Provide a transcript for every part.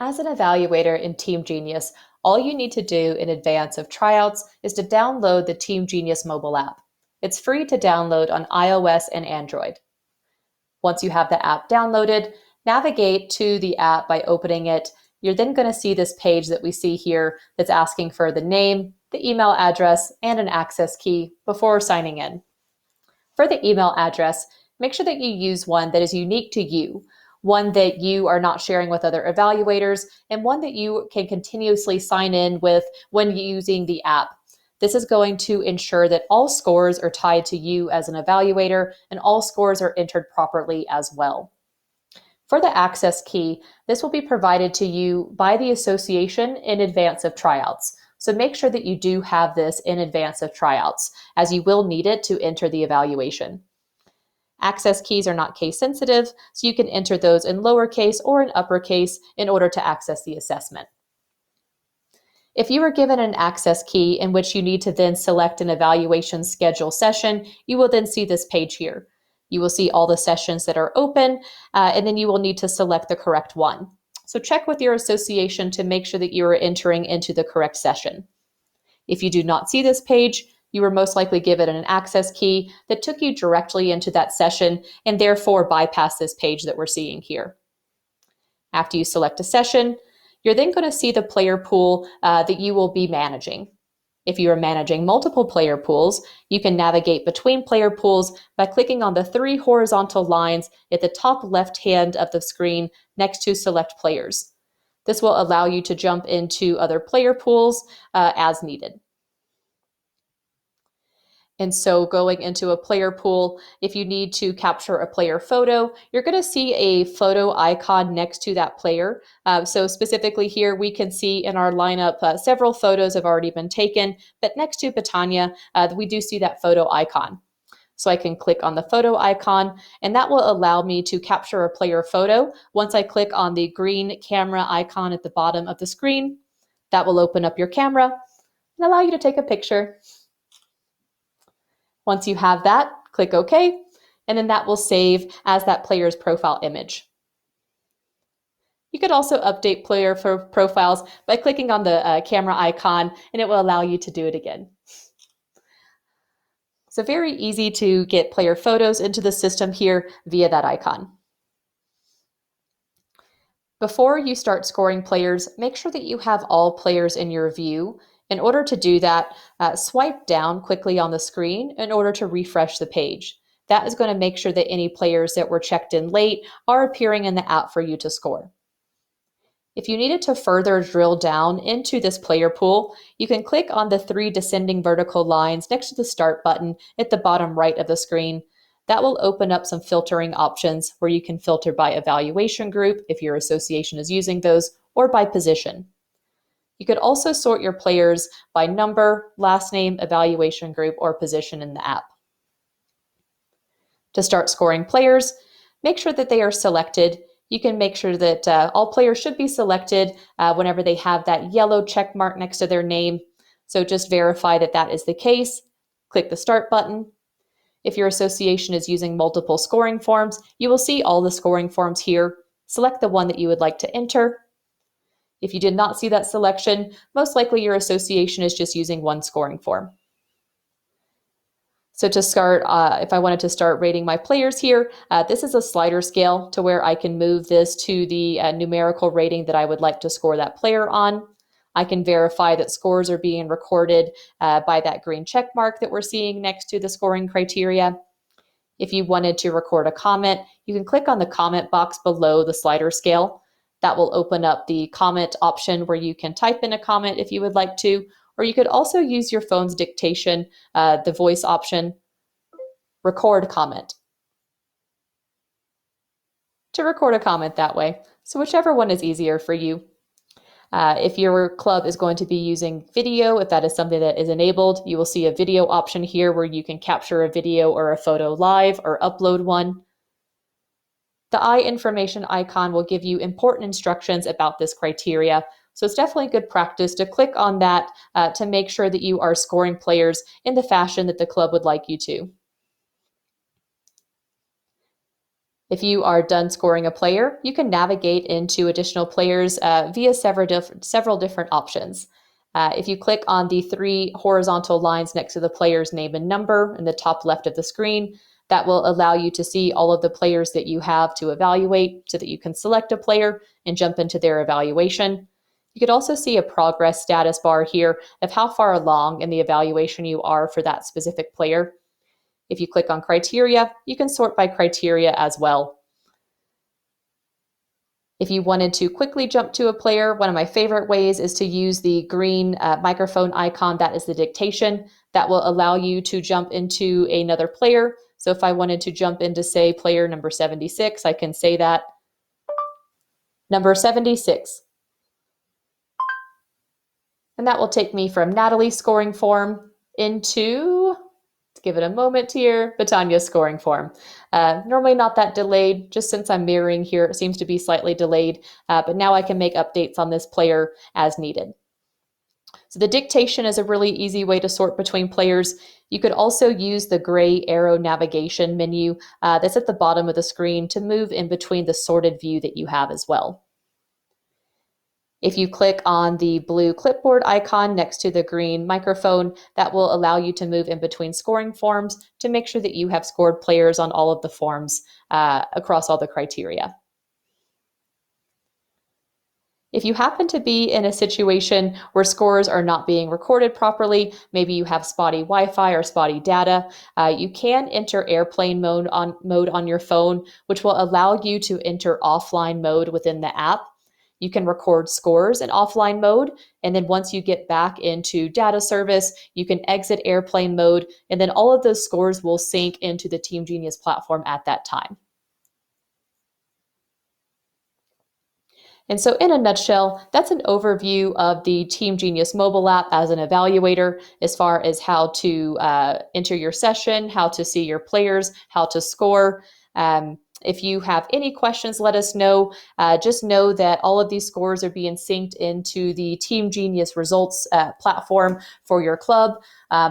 As an evaluator in TeamGenius, all you need to do in advance of tryouts is to download the TeamGenius mobile app. It's free to download on iOS and Android. Once you have the app downloaded, navigate to the app by opening it. You're then going to see this page that we see here that's asking for the name, the email address, and an access key before signing in. For the email address, make sure that you use one that is unique to you, one that you are not sharing with other evaluators, and one that you can continuously sign in with when using the app. This is going to ensure that all scores are tied to you as an evaluator and all scores are entered properly as well. For the access key, this will be provided to you by the association in advance of tryouts. So make sure that you do have this in advance of tryouts, as you will need it to enter the evaluation. Access keys are not case sensitive, so you can enter those in lowercase or in uppercase in order to access the assessment. If you are given an access key in which you need to then select an evaluation schedule session, you will then see this page here. You will see all the sessions that are open, and then you will need to select the correct one. So check with your association to make sure that you are entering into the correct session. If you do not see this page, you were most likely given an access key that took you directly into that session and therefore bypass this page that we're seeing here. After you select a session, you're then going to see the player pool that you will be managing. If you are managing multiple player pools, you can navigate between player pools by clicking on the 3 horizontal lines at the top left hand of the screen next to select players. This will allow you to jump into other player pools as needed. And so going into a player pool, if you need to capture a player photo, you're going to see a photo icon next to that player. So specifically here, we can see in our lineup, several photos have already been taken, but next to Petania, we do see that photo icon. So I can click on the photo icon, and that will allow me to capture a player photo. Once I click on the green camera icon at the bottom of the screen, that will open up your camera and allow you to take a picture. Once you have that, click OK, and then that will save as that player's profile image. You could also update player profiles by clicking on the camera icon, and it will allow you to do it again. So very easy to get player photos into the system here via that icon. Before you start scoring players, make sure that you have all players in your view. In order to do that, swipe down quickly on the screen in order to refresh the page. That is going to make sure that any players that were checked in late are appearing in the app for you to score. If you needed to further drill down into this player pool, you can click on the 3 descending vertical lines next to the Start button at the bottom right of the screen. That will open up some filtering options where you can filter by evaluation group if your association is using those, or by position. You could also sort your players by number, last name, evaluation group, or position in the app. To start scoring players, make sure that they are selected. You can make sure that all players should be selected whenever they have that yellow check mark next to their name. So just verify that that is the case. Click the Start button. If your association is using multiple scoring forms, you will see all the scoring forms here. Select the one that you would like to enter. If you did not see that selection, most likely your association is just using one scoring form. So to start, if I wanted to start rating my players here, this is a slider scale to where I can move this to the numerical rating that I would like to score that player on. I can verify that scores are being recorded by that green check mark that we're seeing next to the scoring criteria. If you wanted to record a comment, you can click on the comment box below the slider scale. That will open up the comment option where you can type in a comment if you would like to, or you could also use your phone's dictation, the voice option, record comment, to record a comment that way. So whichever one is easier for you. If your club is going to be using video, if that is something that is enabled, you will see a video option here where you can capture a video or a photo live or upload one. The eye information icon will give you important instructions about this criteria. So it's definitely good practice to click on that to make sure that you are scoring players in the fashion that the club would like you to. If you are done scoring a player, you can navigate into additional players via several different options. If you click on the three horizontal lines next to the player's name and number in the top left of the screen, that will allow you to see all of the players that you have to evaluate so that you can select a player and jump into their evaluation. You could also see a progress status bar here of how far along in the evaluation you are for that specific player. If you click on criteria, you can sort by criteria as well. If you wanted to quickly jump to a player, one of my favorite ways is to use the green microphone icon. That is the dictation. That will allow you to jump into another player. So if I wanted to jump into, say, player number 76, I can say that. Number 76. And that will take me from Natalie's scoring form into, let's give it a moment here, Batanya's scoring form. Normally not that delayed, just since I'm mirroring here, it seems to be slightly delayed, but now I can make updates on this player as needed. So the dictation is a really easy way to sort between players. You could also use the gray arrow navigation menu that's at the bottom of the screen to move in between the sorted view that you have as well. If you click on the blue clipboard icon next to the green microphone, that will allow you to move in between scoring forms to make sure that you have scored players on all of the forms across all the criteria. If you happen to be in a situation where scores are not being recorded properly, maybe you have spotty Wi-Fi or spotty data, you can enter airplane mode on your phone, which will allow you to enter offline mode within the app. You can record scores in offline mode, and then once you get back into data service, you can exit airplane mode, and then all of those scores will sync into the TeamGenius platform at that time. And so in a nutshell, that's an overview of the TeamGenius mobile app as an evaluator, as far as how to enter your session, how to see your players, how to score. If you have any questions, let us know. Just know that all of these scores are being synced into the TeamGenius results platform for your club.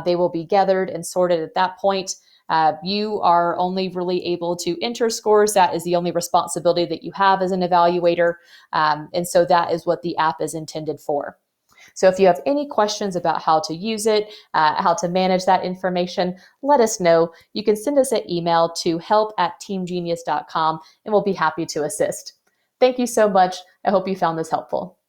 They will be gathered and sorted at that point. You are only really able to enter scores. That is the only responsibility that you have as an evaluator. And so that is what the app is intended for. So if you have any questions about how to use it, how to manage that information, let us know. You can send us an email to help@teamgenius.com and we'll be happy to assist. Thank you so much. I hope you found this helpful.